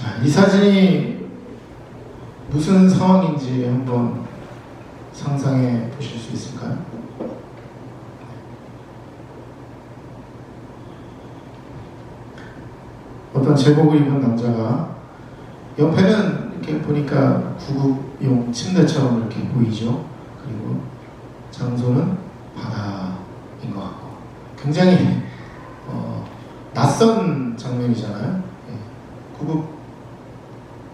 자, 이 사진이 무슨 상황인지 한번 상상해 보실 수 있을까요? 어떤 제복을 입은 남자가, 옆에는 이렇게 보니까 구급용 침대처럼 이렇게 보이죠. 그리고 장소는 바다인 것 같고 굉장히 낯선 장면이잖아요.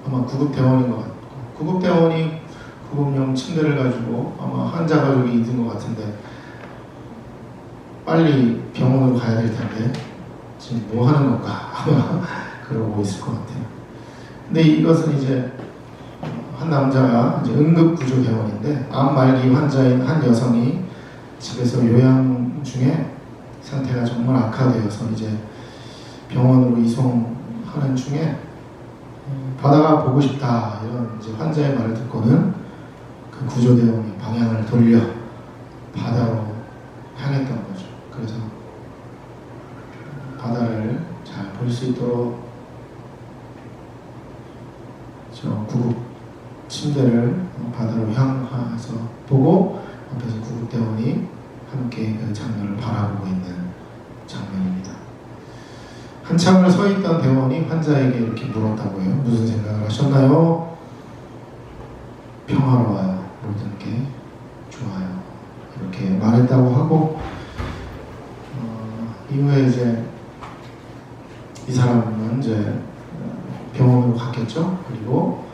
아마 구급대원인 것 같고, 구급대원이 구급용 침대를 가지고 아마 환자 가족이 있는 것 같은데 빨리 병원으로 가야 될 텐데 지금 뭐 하는 건가 아마 그러고 있을 것 같아요. 근데 이것은 이제 한 남자가 이제 응급구조대원인데 암 말기 환자인 한 여성이 집에서 요양 중에 상태가 정말 악화되어서 이제 병원으로 이송하는 중에 바다가 보고 싶다 이런 이제 환자의 말을 듣고는 그 구조대원이 방향을 돌려 바다로 향했던 거죠. 그래서 바다를 잘 볼 수 있도록 저 구급 침대를 바다로 향해서 보고 앞에서 구급대원이 함께 그 장면을 바라보고 있는 장면입니다. 한참을 서 있던 대원이 환자에게 이렇게 물었다고 해요. 무슨 생각을 하셨나요? 평화로워요. 모든 게 좋아요. 이렇게 말했다고 하고, 이후에 이제 이 사람은 이제 병원으로 갔겠죠. 그리고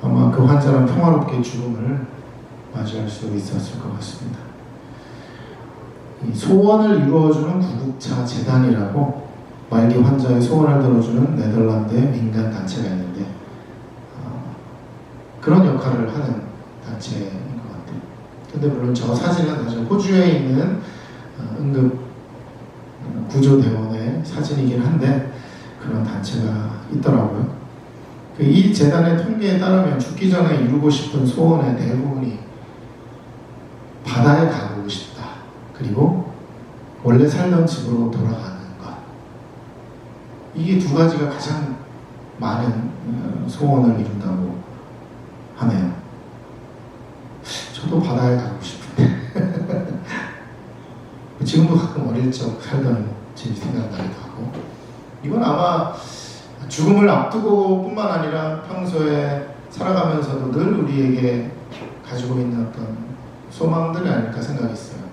아마 그 환자는 평화롭게 죽음을 맞이할 수 있었을 것 같습니다. 이 소원을 이루어주는 구급차 재단이라고 말기 환자의 소원을 들어주는 네덜란드의 민간 단체가 있는데 그런 역할을 하는 단체인 것 같아요. 근데 물론 저 사진은 사실 호주에 있는 응급 구조대원의 사진이긴 한데 그런 단체가 있더라고요. 이 재단의 통계에 따르면 죽기 전에 이루고 싶은 소원의 대부분이 바다에 가보고 싶다. 그리고 원래 살던 집으로 돌아가는 것. 이게 두 가지가 가장 많은 소원을 이룬다고 하네요. 저도 바다에 가고 싶은데 지금도 가끔 어릴 적 살던 집이 생각나기도 하고, 이건 아마 죽음을 앞두고 뿐만 아니라 평소에 살아가면서도 늘 우리에게 가지고 있는 어떤 소망들이 아닐까 생각이 있어요.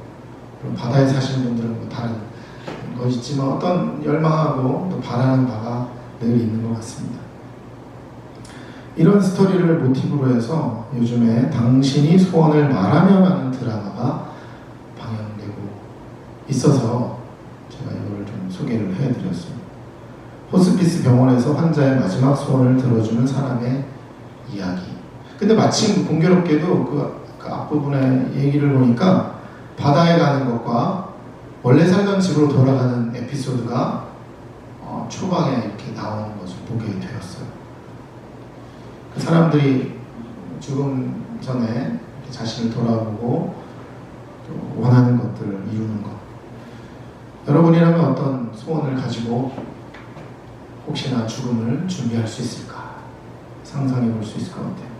바다에 사시는 분들은 뭐 다른 거 있지만 어떤 열망하고 또 바라는 바가 늘 있는 것 같습니다. 이런 스토리를 모티브로 해서 요즘에 당신이 소원을 말하면 하는 드라마가 방영되고 있어서 제가 이거를 좀 소개를 해드렸습니다. 호스피스 병원에서 환자의 마지막 소원을 들어주는 사람의 이야기. 근데 마침 공교롭게도 그 앞부분의 얘기를 보니까 바다에 가는 것과 원래 살던 집으로 돌아가는 에피소드가 초반에 이렇게 나오는 것을 보게 되었어요. 그 사람들이 죽음 전에 자신을 돌아보고 또 원하는 것들을 이루는 것. 여러분이라면 어떤 소원을 가지고 혹시나 죽음을 준비할 수 있을까 상상해 볼 수 있을 것 같아요.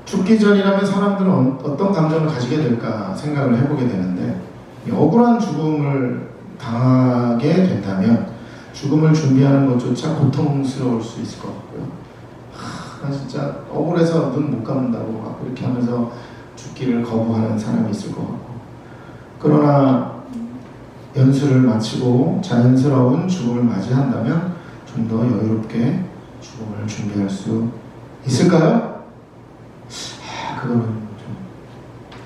죽기 전이라면 사람들은 어떤 감정을 가지게 될까 생각을 해보게 되는데, 억울한 죽음을 당하게 된다면 죽음을 준비하는 것조차 고통스러울 수 있을 것 같고요. 나 진짜 억울해서 눈 못 감는다고 막 그렇게 하면서 죽기를 거부하는 사람이 있을 것 같고, 그러나 연수를 마치고 자연스러운 죽음을 맞이한다면 좀 더 여유롭게 죽음을 준비할 수 있을까요? 그거는 좀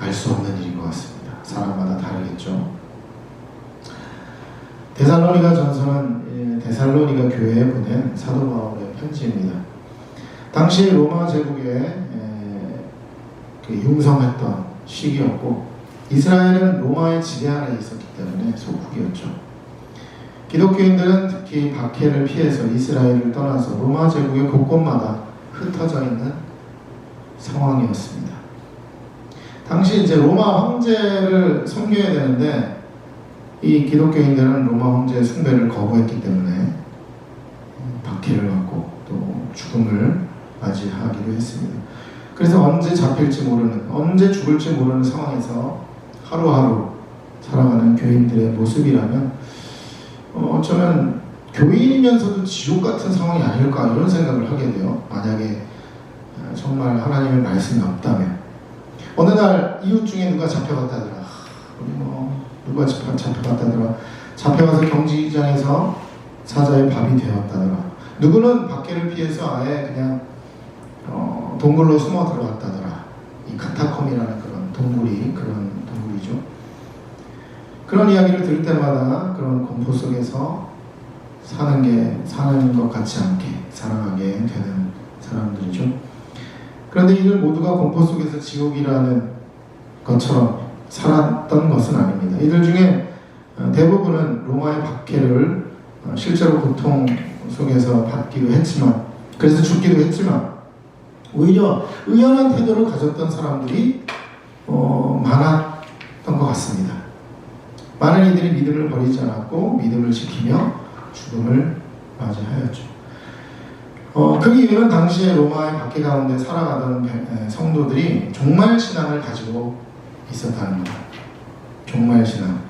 알 수 없는 일인 것 같습니다. 사람마다 다르겠죠. 데살로니가 전서는 데살로니가 교회에 보낸 사도 바울의 편지입니다. 당시 로마 제국에 융성했던 시기였고, 이스라엘은 로마의 지배 아래 있었기 때문에 소국이었죠. 기독교인들은 특히 박해를 피해서 이스라엘을 떠나서 로마 제국의 곳곳마다 흩어져 있는 상황이었습니다. 당시 이제 로마 황제를 섬겨야 되는데 이 기독교인들은 로마 황제의 숭배를 거부했기 때문에 박해를 받고 또 죽음을 맞이하기로 했습니다. 그래서 언제 잡힐지 모르는, 언제 죽을지 모르는 상황에서 하루하루 살아가는 교인들의 모습이라면 어쩌면 교인이면서도 지옥 같은 상황이 아닐까 이런 생각을 하게 돼요. 만약에 정말 하나님의 말씀이 없다면. 어느 날 이웃 중에 누가 잡혀갔다더라. 누가 잡혀갔다더라. 잡혀가서 경기장에서 사자의 밥이 되었다더라. 누구는 밖에를 피해서 아예 그냥 동굴로 숨어 들어갔다더라. 이 카타콤이라는 그런 동굴이죠. 그런 이야기를 들을 때마다 그런 공포 속에서 사는 것 같지 않게 살아가게 되는 사람들이죠. 그런데 이들 모두가 공포 속에서 지옥이라는 것처럼 살았던 것은 아닙니다. 이들 중에 대부분은 로마의 박해를 실제로 고통 속에서 받기도 했지만, 그래서 죽기도 했지만, 오히려 의연한 태도를 가졌던 사람들이 많았던 것 같습니다. 많은 이들이 믿음을 버리지 않았고 믿음을 지키며 죽음을 맞이하였죠. 그 이유는 당시에 로마의 박해 가운데 살아가던 성도들이 종말 신앙을 가지고 있었다는 것. 종말 신앙.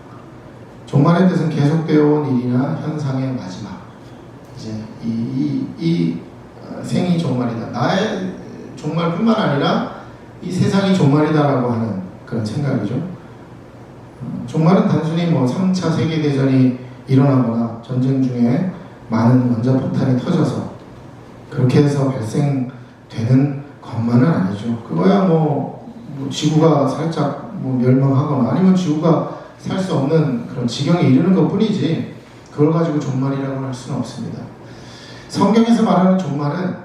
종말의 뜻은 계속되어 온 일이나 현상의 마지막. 이제 이 생이 종말이다. 나의 종말뿐만 아니라 이 세상이 종말이다라고 하는 그런 생각이죠. 종말은 단순히 3차 세계대전이 일어나거나 전쟁 중에 많은 원자폭탄이 터져서 그렇게 해서 발생되는 것만은 아니죠. 그거야 지구가 살짝 멸망하거나 아니면 지구가 살 수 없는 그런 지경에 이르는 것 뿐이지 그걸 가지고 종말이라고 할 수는 없습니다. 성경에서 말하는 종말은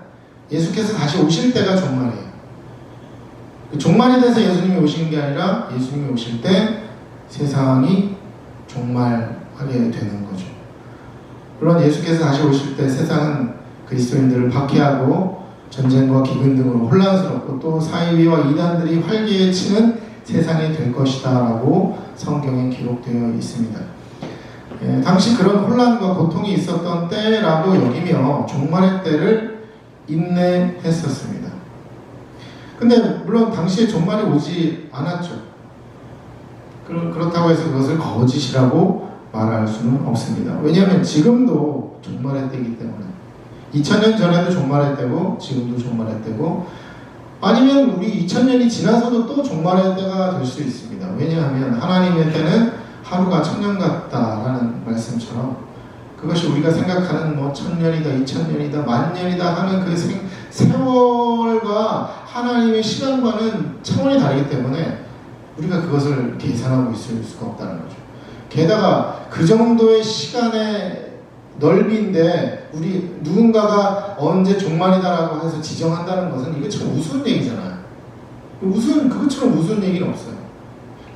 예수께서 다시 오실 때가 종말이에요. 종말이 돼서 예수님이 오시는 게 아니라 예수님이 오실 때 세상이 종말하게 되는 거죠. 물론 예수께서 다시 오실 때 세상은 그리스도인들을 박해하고 전쟁과 기근 등으로 혼란스럽고 또 사이비와 이단들이 활개치는 세상이 될 것이다 라고 성경에 기록되어 있습니다. 당시 그런 혼란과 고통이 있었던 때라고 여기며 종말의 때를 인내했었습니다. 근데 물론 당시에 종말이 오지 않았죠. 그렇다고 해서 그것을 거짓이라고 말할 수는 없습니다. 왜냐하면 지금도 종말의 때이기 때문에 2000년 전에도 종말의 때고 지금도 종말의 때고 아니면 우리 2000년이 지나서도 또 종말의 때가 될 수 있습니다. 왜냐하면 하나님의 때는 하루가 1000년 같다라는 말씀처럼 그것이 우리가 생각하는 1000년이다 2000년이다 만년이다 하는 그 세월과 하나님의 시간과는 차원이 다르기 때문에 우리가 그것을 계산하고 있을 수가 없다는 거죠. 게다가 그 정도의 시간의 넓이인데 우리 누군가가 언제 종말이다라고 해서 지정한다는 것은 이게 참 우스운 얘기잖아요. 그것처럼 우스운 얘기는 없어요.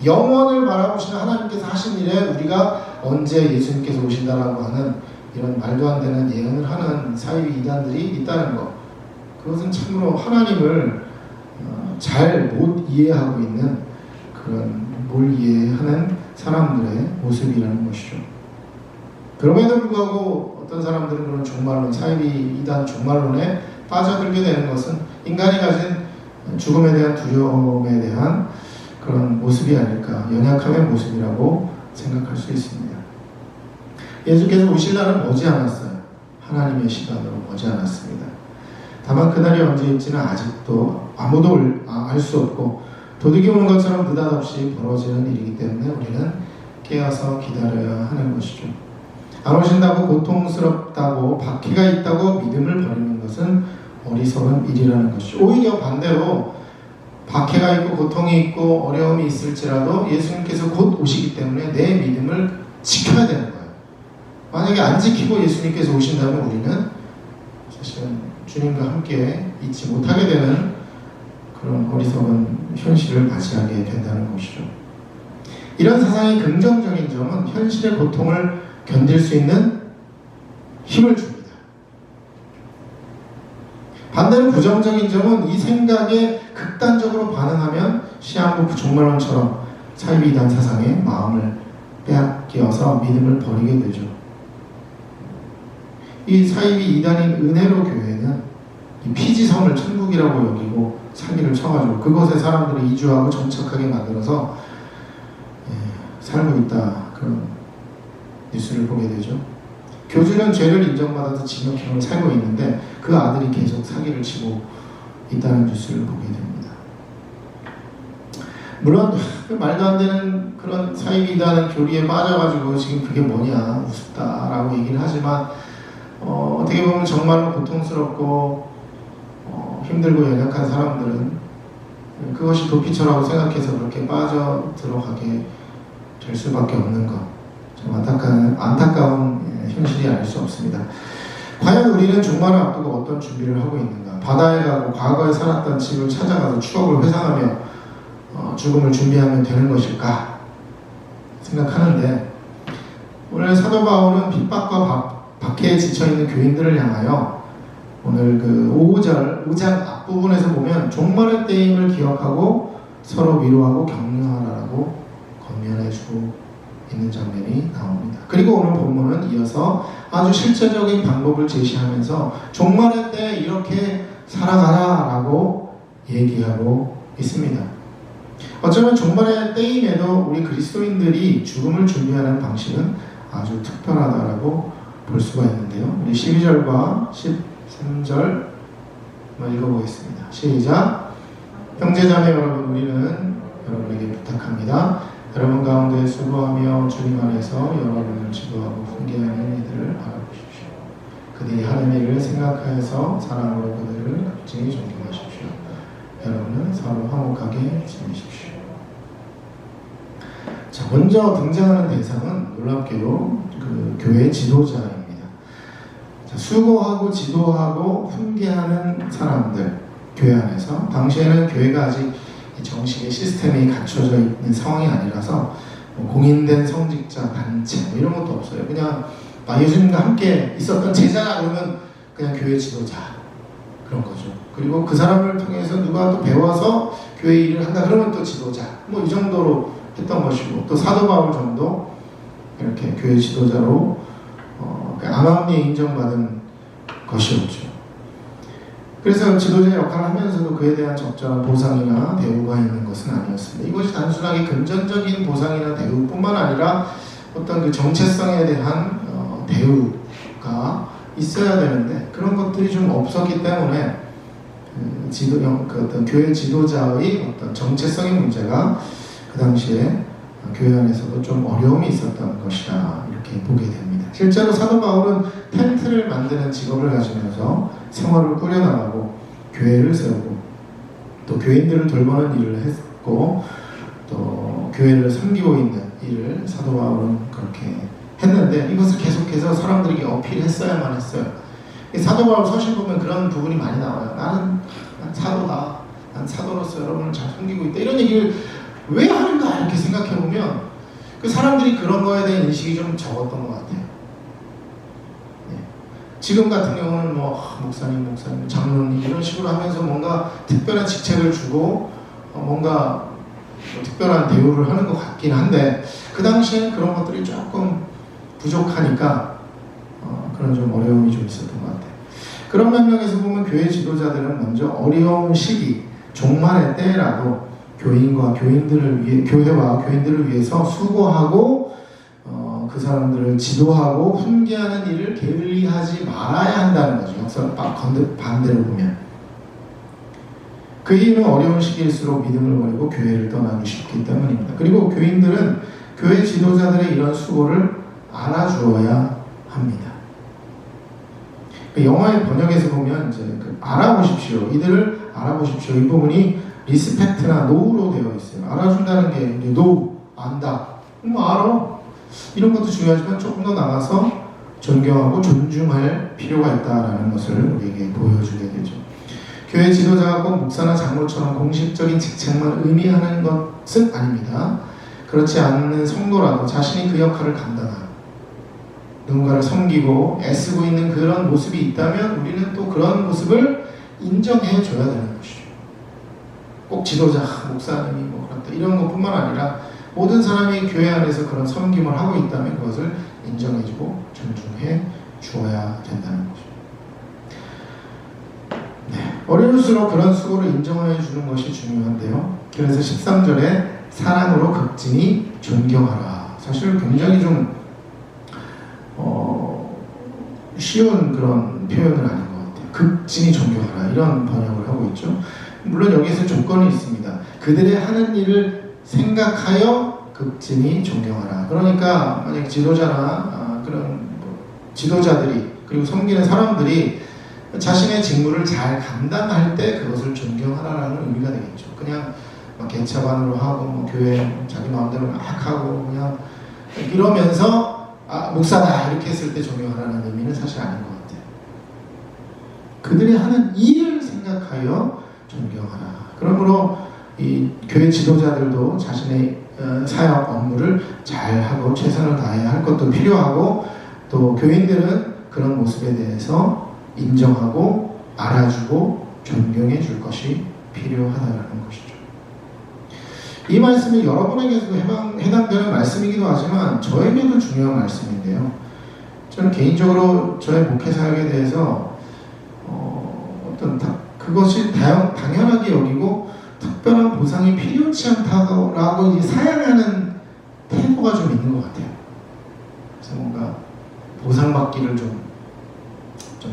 영원을 바라보시는 하나님께서 하신 일에 우리가 언제 예수님께서 오신다라고 하는 이런 말도 안 되는 예언을 하는 사이비 이단들이 있다는 것, 그것은 참으로 하나님을 잘 못 이해하고 있는 그런 뭘 이해하는 사람들의 모습이라는 것이죠. 그럼에도 불구하고 어떤 사람들은 그런 종말론, 사이비 이단 종말론에 빠져들게 되는 것은 인간이 가진 죽음에 대한 두려움에 대한 그런 모습이 아닐까, 연약함의 모습이라고 생각할 수 있습니다. 예수께서 오실 날은 머지 않았어요. 하나님의 시간으로 머지 않았습니다. 다만 그날이 언제일지는 아직도 아무도 알 수 없고 도둑이 오는 것처럼 느닷없이 벌어지는 일이기 때문에 우리는 깨어서 기다려야 하는 것이죠. 안 오신다고 고통스럽다고 박해가 있다고 믿음을 버리는 것은 어리석은 일이라는 것이죠. 오히려 반대로 박해가 있고 고통이 있고 어려움이 있을지라도 예수님께서 곧 오시기 때문에 내 믿음을 지켜야 되는 거예요. 만약에 안 지키고 예수님께서 오신다면 우리는 사실은 주님과 함께 있지 못하게 되는 그런 어리석은 현실을 맞이하게 된다는 것이죠. 이런 사상의 긍정적인 점은 현실의 고통을 견딜 수 있는 힘을 줍니다. 반대로 부정적인 점은 이 생각에 극단적으로 반응하면 시한부 종말론처럼 사이비 이단 사상에 마음을 빼앗겨서 믿음을 버리게 되죠. 이 사이비 이단인 은혜로 교회는 이 피지섬을 천국이라고 여기고 사기를 쳐가지고 그곳에 사람들을 이주하고 정착하게 만들어서 살고 있다, 그런 뉴스를 보게 되죠. 교주는 죄를 인정받아서 징역형을 살고 있는데 그 아들이 계속 사기를 치고 있다는 뉴스를 보게 됩니다. 물론 말도 안 되는 그런 사이비다는 교리에 빠져가지고 지금 그게 뭐냐 우습다라고 얘기를 하지만 어떻게 보면 정말로 고통스럽고 힘들고 연약한 사람들은 그것이 도피처라고 생각해서 그렇게 빠져 들어가게 될 수밖에 없는 것, 좀 안타까운 현실이 아닐 수 없습니다. 과연 우리는 종말을 앞두고 어떤 준비를 하고 있는가? 바다에 가고 과거에 살았던 집을 찾아가서 추억을 회상하며 죽음을 준비하면 되는 것일까 생각하는데, 오늘 사도 바울은 핍박과 박해에 지쳐있는 교인들을 향하여 오늘 그 5장 앞부분에서 보면 종말의 때임을 기억하고 서로 위로하고 격려하라고 권면해주고 있는 장면이 나옵니다. 그리고 오늘 본문은 이어서 아주 실제적인 방법을 제시하면서 종말의 때 이렇게 살아가라라고 얘기하고 있습니다. 어쩌면 종말의 때임에도 우리 그리스도인들이 죽음을 준비하는 방식은 아주 특별하다라고 볼 수가 있는데요. 우리 12절과 13절 읽어보겠습니다. 시작. 형제자매 여러분, 우리는 여러분에게 부탁합니다. 여러분 가운데 수고하며 주님 안에서 여러분을 지도하고 훈계하는 이들을 알아보십시오. 그들이 하는 일을 생각하여서 사랑으로 그들을 극진히 존경하십시오. 여러분은 서로 화목하게 지내십시오. 자, 먼저 등장하는 대상은 놀랍게도 그 교회 지도자입니다. 자, 수고하고 지도하고 훈계하는 사람들, 교회 안에서. 당시에는 교회가 아직 정식의 시스템이 갖춰져 있는 상황이 아니라서 공인된 성직자 단체 이런 것도 없어요. 그냥 예수님과 함께 있었던 제자 그러면 그냥 교회 지도자 그런 거죠. 그리고 그 사람을 통해서 누가 또 배워서 교회 일을 한다 그러면 또 지도자, 이 정도로 했던 것이고, 또 사도 바울 정도 이렇게 교회 지도자로 암암리에 인정받은 것이었죠. 그래서 지도자 역할을 하면서도 그에 대한 적절한 보상이나 대우가 있는 것은 아니었습니다. 이것이 단순하게 금전적인 보상이나 대우뿐만 아니라 어떤 그 정체성에 대한 대우가 있어야 되는데 그런 것들이 좀 없었기 때문에 그 어떤 교회 지도자의 어떤 정체성의 문제가 그 당시에 교회 안에서도 좀 어려움이 있었던 것이다, 이렇게 보게 됩니다. 실제로 사도 바울은 텐트를 만드는 직업을 가지면서 생활을 꾸려나가고 교회를 세우고 또 교인들을 돌보는 일을 했고 또 교회를 섬기고 있는 일을 사도 바울은 그렇게 했는데 이것을 계속해서 사람들에게 어필했어야만 했어요. 사도 바울 서신 보면 그런 부분이 많이 나와요. 난 사도다. 난 사도로서 여러분을 잘 섬기고 있다. 이런 얘기를 왜 하는가 이렇게 생각해보면 그 사람들이 그런 거에 대한 인식이 좀 적었던 것 같아요. 지금 같은 경우는 목사님, 장로님 이런 식으로 하면서 뭔가 특별한 직책을 주고 뭔가 특별한 대우를 하는 것 같긴 한데 그 당시에는 그런 것들이 조금 부족하니까 그런 좀 어려움이 좀 있었던 것 같아요. 그런 맥락에서 보면 교회 지도자들은 먼저 어려운 시기, 종말의 때라도 교회와 교인들을 위해서 수고하고 그 사람들을 지도하고 훈계하는 일을 게을리하지 말아야 한다는 거죠. 역사를 반대로 보면 그 이유는 어려운 시기일수록 믿음을 버리고 교회를 떠나기 쉽기 때문입니다. 그리고 교인들은 교회 지도자들의 이런 수고를 알아주어야 합니다. 영어의 번역에서 보면 이제 알아보십시오, 이들을 알아보십시오, 이 부분이 리스펙트나 노우로 되어 있어요. 알아준다는 게 노우, 안다, 알아. 이런 것도 중요하지만 조금 더 나가서 존경하고 존중할 필요가 있다는 것을 우리에게 보여주게 되죠. 교회 지도자가 꼭 목사나 장로처럼 공식적인 직책만 의미하는 것은 아닙니다. 그렇지 않는 성도라도 자신이 그 역할을 감당하고 누군가를 섬기고 애쓰고 있는 그런 모습이 있다면 우리는 또 그런 모습을 인정해 줘야 되는 것이죠. 꼭 지도자, 목사님이 그렇다 이런 것뿐만 아니라 모든 사람이 교회 안에서 그런 섬김을 하고 있다면 그것을 인정해주고 존중해 주어야 된다는 거죠. 네, 어려울수록 그런 수고를 인정해 주는 것이 중요한데요. 그래서 13절에 사랑으로 극진히 존경하라. 사실 굉장히 좀 쉬운 그런 표현은 아닌 것 같아요. 극진히 존경하라 이런 번역을 하고 있죠. 물론 여기서 조건이 있습니다. 그들의 하는 일을 생각하여 극진히 존경하라. 그러니까 만약 지도자나 그런 지도자들이 그리고 섬기는 사람들이 자신의 직무를 잘 감당할 때 그것을 존경하라라는 의미가 되겠죠. 그냥 막 개차반으로 하고 뭐 교회 자기 마음대로 막 하고 그냥 이러면서 목사다 이렇게 했을 때 존경하라는 의미는 사실 아닌 것 같아요. 그들이 하는 일을 생각하여 존경하라. 그러므로 이 교회 지도자들도 자신의 사역 업무를 잘하고 최선을 다해야 할 것도 필요하고, 또 교인들은 그런 모습에 대해서 인정하고 알아주고 존경해 줄 것이 필요하다는 것이죠. 이 말씀이 여러분에게도 해당되는 말씀이기도 하지만 저에게도 중요한 말씀인데요. 저는 개인적으로 저의 목회 사역에 대해서 그것이 당연하게 여기고 특별한 보상이 필요치 않다고 사양하는 태도가 좀 있는 것 같아요. 그래서 뭔가 보상받기를 좀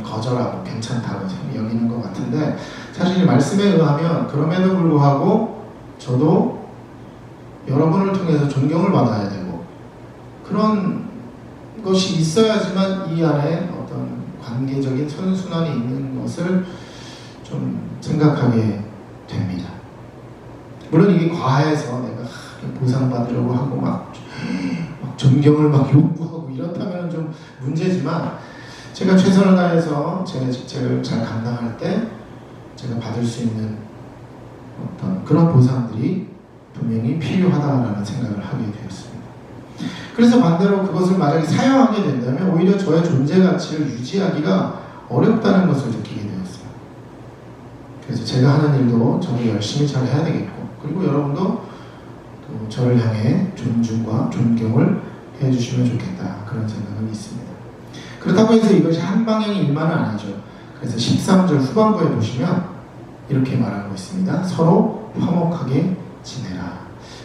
거절하고 괜찮다고 여기는 것 같은데, 사실 이 말씀에 의하면 그럼에도 불구하고 저도 여러분을 통해서 존경을 받아야 되고 그런 것이 있어야지만 이 안에 어떤 관계적인 선순환이 있는 것을 좀 생각하게 됩니다. 물론 이게 과해서 내가 보상받으려고 하고 막 존경을 막 요구하고 이렇다면 좀 문제지만, 제가 최선을 다해서 제 직책을 잘 감당할 때 제가 받을 수 있는 어떤 그런 보상들이 분명히 필요하다라는 생각을 하게 되었습니다. 그래서 반대로 그것을 만약에 사용하게 된다면 오히려 저의 존재 가치를 유지하기가 어렵다는 것을 느끼게 되었어요. 그래서 제가 하는 일도 저도 열심히 잘 해야 되겠고, 그리고 여러분도 또 저를 향해 존중과 존경을 해주시면 좋겠다, 그런 생각은 있습니다. 그렇다고 해서 이것이 한 방향의 일만은 아니죠. 그래서 13절 후반부에 보시면 이렇게 말하고 있습니다. 서로 화목하게 지내라.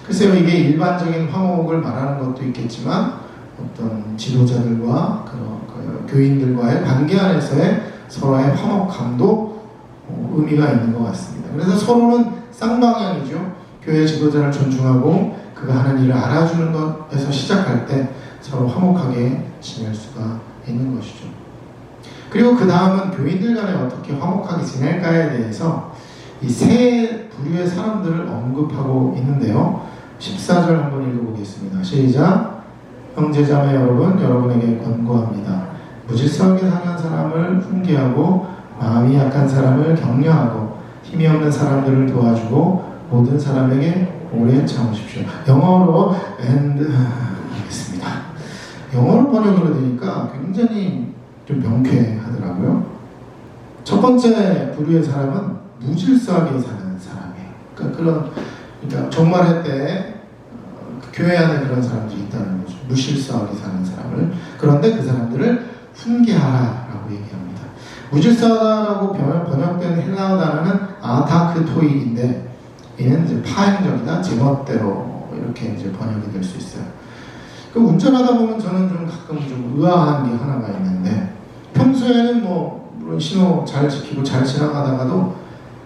글쎄요, 이게 일반적인 화목을 말하는 것도 있겠지만 어떤 지도자들과 교인들과의 관계 안에서의 서로의 화목함도 의미가 있는 것 같습니다. 그래서 서로는 쌍방향이죠. 교회 지도자를 존중하고 그가 하는 일을 알아주는 것에서 시작할 때 서로 화목하게 지낼 수가 있는 것이죠. 그리고 그 다음은 교인들 간에 어떻게 화목하게 지낼까에 대해서 이 세 부류의 사람들을 언급하고 있는데요. 14절 한번 읽어보겠습니다. 시작. 형제자매 여러분, 여러분에게 권고합니다. 무질서하게 사는 사람을 훈계하고 마음이 약한 사람을 격려하고 힘이 없는 사람들을 도와주고 모든 사람에게 오래 참으십시오. 영어로 하겠습니다. 영어로 번역을 되니까 굉장히 좀 명쾌하더라고요. 첫 번째 부류의 사람은 무질서하게 사는 사람이에요. 그러니까 종말할 때 교회 안에 그런 사람들이 있다는 거죠. 무질서하게 사는 사람을. 그런데 그 사람들을 훈계하라라고 얘기합니다. 무질서하다라고 번역된 헬라어 단어는 아타크토이인데, 이는 이제 파행적이다, 제멋대로 이렇게 이제 번역이 될 수 있어요. 그 운전하다 보면 저는 좀 가끔 좀 의아한 게 하나가 있는데, 평소에는 물론 신호 잘 지키고 잘 지나가다가도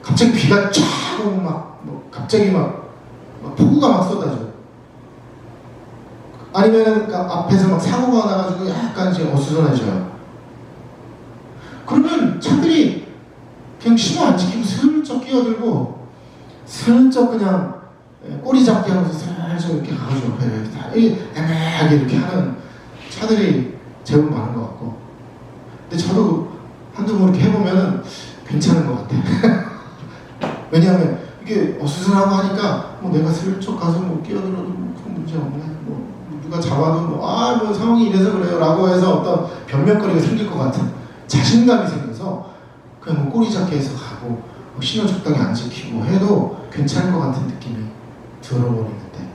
갑자기 비가 쫙 오고 갑자기 폭우가 막 쏟아져. 아니면은 앞에서 사고가 나가지고 약간 이제 어수선해져요. 그러면 차들이 그냥 신호 안 지키고 슬쩍 끼어들고 슬쩍 그냥 꼬리 잡기 하면서 슬쩍 이렇게 가가지고 애매하게 이렇게 하는 차들이 제법 많은 것 같고, 근데 저도 한두 번 이렇게 해보면은 괜찮은 것 같아. 왜냐하면 이게 어수선하고 하니까 내가 슬쩍 가서 끼어들어도 큰 문제 없네. 누가 잡아도 상황이 이래서 그래요 라고 해서 어떤 변명거리가 생길 것 같은 자신감이 생겨서 그냥 꼬리 잡기 해서 가고 신호 적당히 안 지키고 해도 괜찮을 것 같은 느낌이 들어버리는데,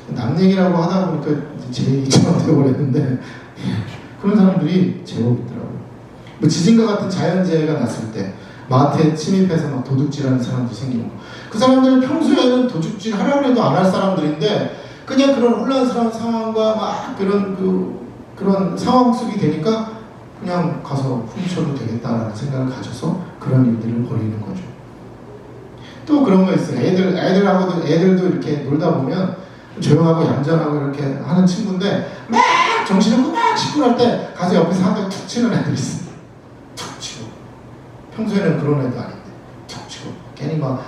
남 얘기라고 하다 보니까 제 얘기처럼 되어버렸는데 그런 사람들이 제법 있더라고요. 지진과 같은 자연재해가 났을 때 마트에 침입해서 막 도둑질하는 사람도 생기는 거. 그 사람들은 평소에는 도둑질 하려고 해도 안 할 사람들인데 그냥 그런 혼란스러운 상황과 막 그런 상황 속이 되니까 그냥 가서 훔쳐도 되겠다라는 생각을 가져서 그런 일들을 벌이는 거죠. 또 그런 거 있어요. 애들도 이렇게 놀다 보면 조용하고 얌전하고 이렇게 하는 친구인데 막 정신없고 막 시끄러울 때 가서 옆에서 한 대 툭 치는 애들이 있어요. 툭 치고. 평소에는 그런 애도 아닌데 툭 치고 괜히 막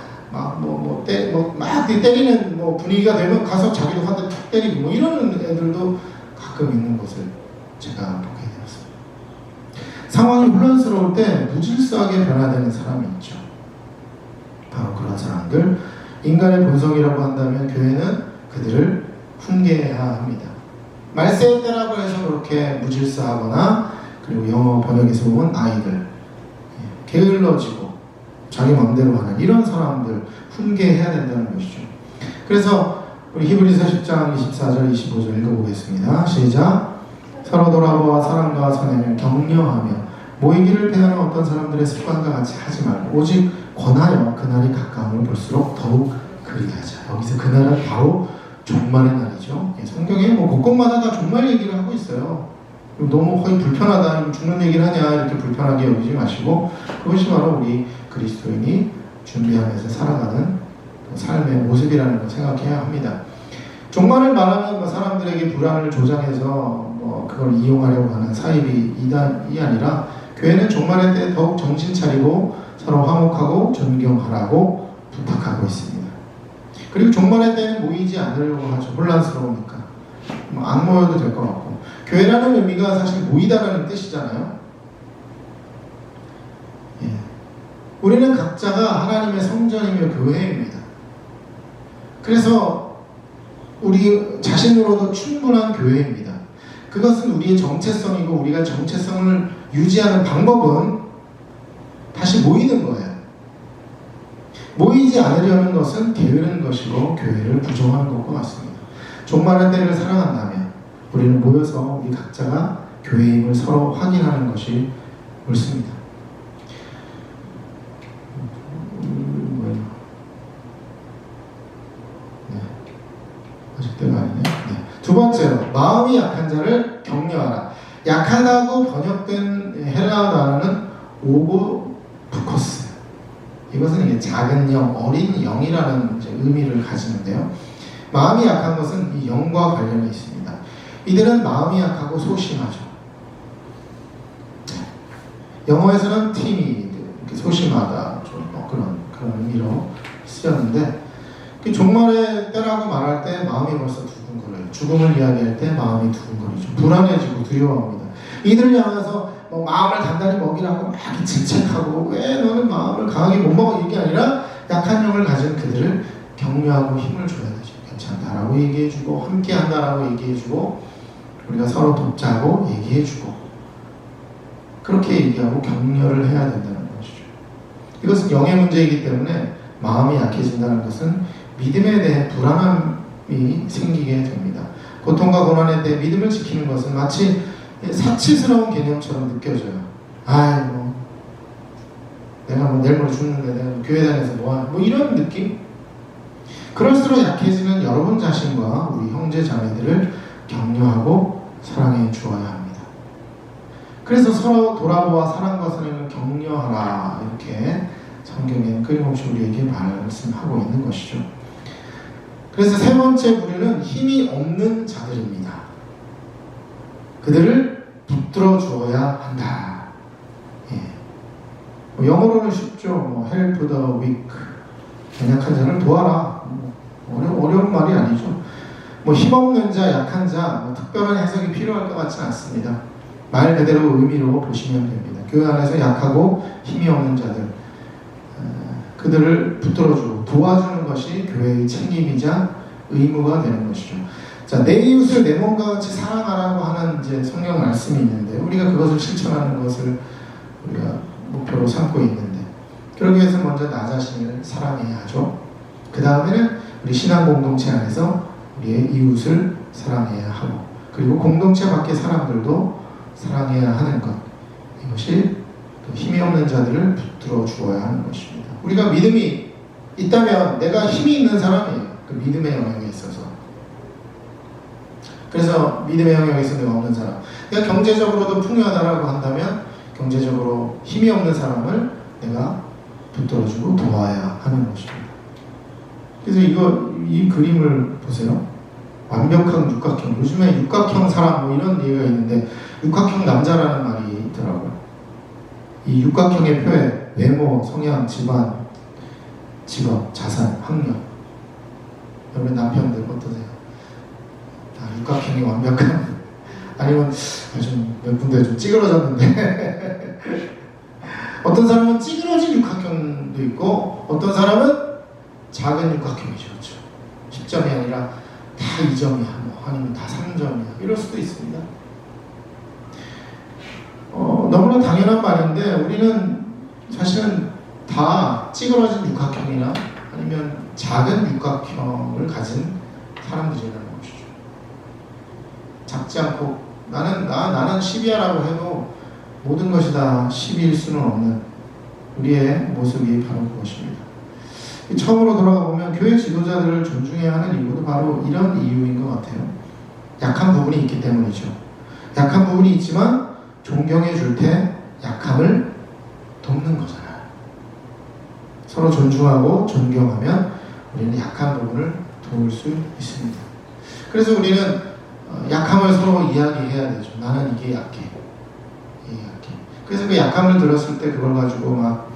때리는 분위기가 되면 가서 자기도 한 대 툭 때리고 이러는 애들도 가끔 있는 것을 제가 보게 되었습니다. 상황이 혼란스러울 때 무질서하게 변화되는 사람이 있죠. 바로 그런 사람들, 인간의 본성이라고 한다면 교회는 그들을 훈계해야 합니다. 말세의 때라고 해서 그렇게 무질서하거나, 그리고 영어 번역에서 보면 아이들, 게을러지고 자기 마음대로 하는 이런 사람들 훈계해야 된다는 것이죠. 그래서 우리 히브리서 10장 24절 25절 읽어보겠습니다. 시작. 서로 돌아보아 사랑과 선행을 격려하며 모이기를 패하는 어떤 사람들의 습관과 같이 하지 말고 오직 권하여 그날이 가까움을 볼수록 더욱 그리하자. 여기서 그날은 바로 종말의 날이죠. 성경에 곳곳마다 다 종말 얘기를 하고 있어요. 너무 거의 불편하다, 죽는 얘기를 하냐 이렇게 불편하게 여기지 마시고 그것이 바로 우리 그리스도인이 준비하면서 살아가는 삶의 모습이라는 걸 생각해야 합니다. 종말을 말하면 사람들에게 불안을 조장해서 그걸 이용하려고 하는 사이비 이단이 아니라 교회는 종말의 때 더욱 정신 차리고 서로 화목하고 존경하라고 부탁하고 있습니다. 그리고 종말의 때는 모이지 않으려고 하죠. 혼란스러우니까 안 모여도 될 것 같고, 교회라는 의미가 사실 모이다라는 뜻이잖아요. 우리는 각자가 하나님의 성전이며 교회입니다. 그래서 우리 자신으로도 충분한 교회입니다. 그것은 우리의 정체성이고 우리가 정체성을 유지하는 방법은 다시 모이는 거예요. 모이지 않으려는 것은 게으른 것이고 교회를 부정하는 것과 같습니다. 종말의 때를 사랑한다면 우리는 모여서 우리 각자가 교회임을 서로 확인하는 것이 옳습니다. 아직 때가 아니네. 두 번째로, 마음이 약한 자를 격려하라. 약하다고 번역된 헬라어 단어는 오고부코스. 이것은 작은 영, 어린 영이라는 의미를 가지는데요. 마음이 약한 것은 이 영과 관련이 있습니다. 이들은 마음이 약하고 소심하죠. 영어에서는 timid, 소심하다, 그런 의미로 쓰였는데, 종말의 때라고 말할 때 마음이 벌써 두근거려요. 죽음을 이야기할 때 마음이 두근거리죠. 불안해지고 두려워합니다. 이들을 향해서 마음을 단단히 먹이라고 막 질책하고 왜 너는 마음을 강하게 못 먹어, 이게 아니라 약한 영을 가진 그들을 격려하고 힘을 줘야 되죠. 괜찮다라고 얘기해주고 함께한다라고 얘기해주고 우리가 서로 돕자고 얘기해주고 그렇게 얘기하고 격려를 해야 된다는 것이죠. 이것은 영의 문제이기 때문에 마음이 약해진다는 것은 믿음에 대해 불안함이 생기게 됩니다. 고통과 고난에 대해 믿음을 지키는 것은 마치 사치스러운 개념처럼 느껴져요. 내가 내일 모레 죽는데 내가 교회 다녀서 뭐하냐, 이런 느낌? 그럴수록 약해지는 여러분 자신과 우리 형제 자매들을 격려하고 사랑해 주어야 합니다. 그래서 서로 돌아보아 사랑과 선행을 격려하라, 이렇게 성경에는 끊임없이 우리에게 말씀하고 있는 것이죠. 그래서 세 번째 부류는 힘이 없는 자들입니다. 그들을 붙들어 주어야 한다. 영어로는 쉽죠. help the weak. 연약한 자를 도와라. 어려운 말이 아니죠. 힘없는 자, 약한 자, 특별한 해석이 필요할 것 같지는 않습니다. 말 그대로 의미로 보시면 됩니다. 교회 안에서 약하고 힘이 없는 자들, 그들을 붙들어주고 도와주는 것이 교회의 책임이자 의무가 되는 것이죠. 자, 내 이웃을 내 몸과 같이 사랑하라고 하는 성경 말씀이 있는데 우리가 그것을 실천하는 것을 우리가 목표로 삼고 있는데, 그러기 위해서 먼저 나 자신을 사랑해야 하죠. 그 다음에는 우리 신앙 공동체 안에서 우리의 이웃을 사랑해야 하고, 그리고 공동체 밖의 사람들도 사랑해야 하는 것, 이것이 힘이 없는 자들을 붙들어 주어야 하는 것입니다. 우리가 믿음이 있다면 내가 힘이 있는 사람이에요. 그 믿음의 영역에 있어서. 그래서 믿음의 영역에서 내가 없는 사람. 내가 경제적으로도 풍요하다라고 한다면 경제적으로 힘이 없는 사람을 내가 붙들어주고 도와야 하는 것입니다. 그래서 이 그림을 보세요. 완벽한 육각형. 요즘에 육각형 사람 뭐 이런 얘기가 있는데 육각형 남자라는 말이 있더라고요. 이 육각형의 표현, 외모, 성향, 집안, 직업, 자산, 학력. 여러분 남편들 어떠세요? 육각형이 완벽한 아니면 좀 몇 군데 좀 찌그러졌는데 어떤 사람은 찌그러진 육각형도 있고 어떤 사람은 작은 육각형이죠. 그렇죠? 10점이 아니라 다 2점이야 뭐 아니면 다 3점이야 이럴 수도 있습니다. 너무나 당연한 말인데 우리는 사실은 다 찌그러진 육각형이나 아니면 작은 육각형을 가진 사람들이라는 것이죠. 작지 않고 나는 10이야라고 해도 모든 것이 다 10일 수는 없는 우리의 모습이 바로 그것입니다. 처음으로 돌아가 보면 교회 지도자들을 존중해야 하는 이유도 바로 이런 이유인 것 같아요. 약한 부분이 있기 때문이죠. 약한 부분이 있지만 존경해 줄 때 약함을 돕는 거잖아요. 서로 존중하고 존경하면 우리는 약한 부분을 도울 수 있습니다. 그래서 우리는 약함을 서로 이야기해야 되죠. 나는 이게 약해. 이게 약해. 그래서 그 약함을 들었을 때 그걸 가지고 막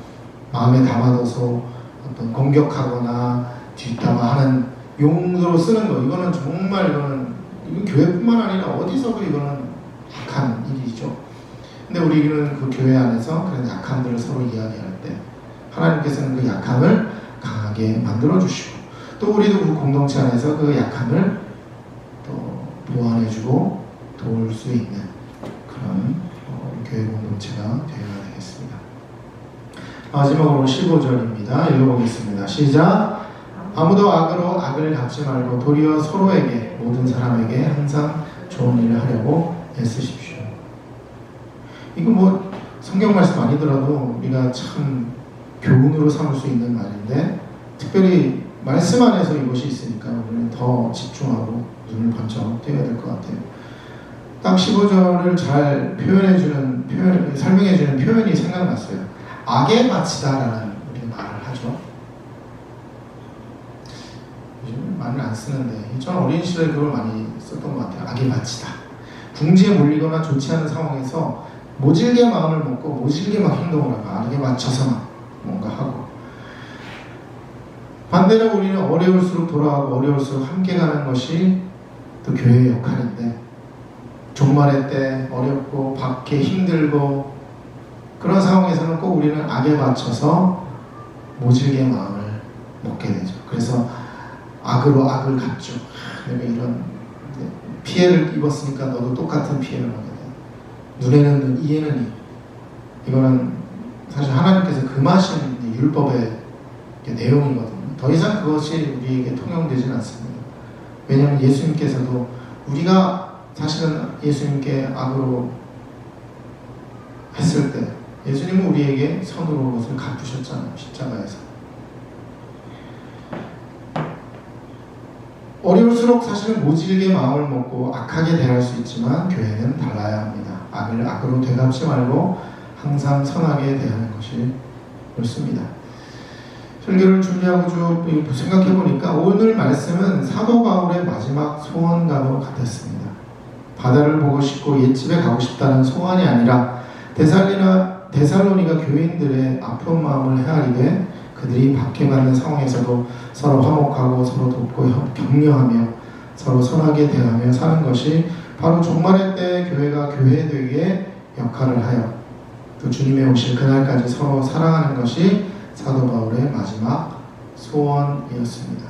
마음에 담아둬서 어떤 공격하거나 뒷담화하는 용도로 쓰는 거. 이거는 정말 이건 교회뿐만 아니라 어디서도 이거는 약한 일이죠. 근데 우리는 그 교회 안에서 그런 약함들을 서로 이야기할 때 하나님께서는 그 약함을 강하게 만들어 주시고 또 우리도 그 공동체 안에서 그 약함을 또 보완해주고 도울 수 있는 그런 교회 공동체가 되어야 되겠습니다. 마지막으로 15절입니다. 읽어보겠습니다. 시작. 아무도 악으로 악을 갚지 말고 도리어 서로에게 모든 사람에게 항상 좋은 일을 하려고 애쓰십시오. 이거 뭐 성경 말씀 아니더라도 우리가 참 교훈으로 삼을 수 있는 말인데 특별히 말씀 안에서 이것이 있으니까 우리는 더 집중하고 눈을 번쩍 떼야 될 것 같아요. 딱 15절을 잘 설명해주는 표현이 생각났어요. 악의 밭이다라는 우리 말을 하죠. 요즘 말을 안 쓰는데 저는 어린 시절에 그걸 많이 썼던 것 같아요. 악의 밭이다. 궁지에 몰리거나 좋지 않은 상황에서 모질게 마음을 먹고 모질게 막 행동을 하고 악에 맞춰서 막 뭔가 하고 반대로 우리는 어려울수록 돌아가고 어려울수록 함께 가는 것이 또 교회의 역할인데 종말의 때 어렵고 밖에 힘들고 그런 상황에서는 꼭 우리는 악에 맞춰서 모질게 마음을 먹게 되죠. 그래서 악으로 악을 갚죠. 내가 이런 피해를 입었으니까 너도 똑같은 피해를 하게 돼. 눈에는 눈, 이에는 이. 이거는 사실 하나님께서 금하신 율법의 내용이거든요. 더 이상 그것이 우리에게 통용되지는 않습니다. 왜냐하면 예수님께서도 우리가 사실은 예수님께 악으로 했을 때 예수님은 우리에게 선으로 그것을 갚으셨잖아요. 십자가에서. 어려울수록 사실은 모질게 마음을 먹고 악하게 대할 수 있지만 교회는 달라야 합니다. 악을 악으로 되갚지 말고 항상 선하게 대하는 것이 옳습니다. 설교를 준비하고 쭉 생각해보니까 오늘 말씀은 사도 바울의 마지막 소원과도 같았습니다. 바다를 보고 싶고 옛집에 가고 싶다는 소원이 아니라 데살로니가 교인들의 아픈 마음을 헤아리되 그들이 박해받는 상황에서도 서로 화목하고 서로 돕고 격려하며 서로 선하게 대하며 사는 것이 바로 종말의 때 교회가 교회되기에 역할을 하여 또 주님의 오실 그날까지 서로 사랑하는 것이 사도 바울의 마지막 소원이었습니다.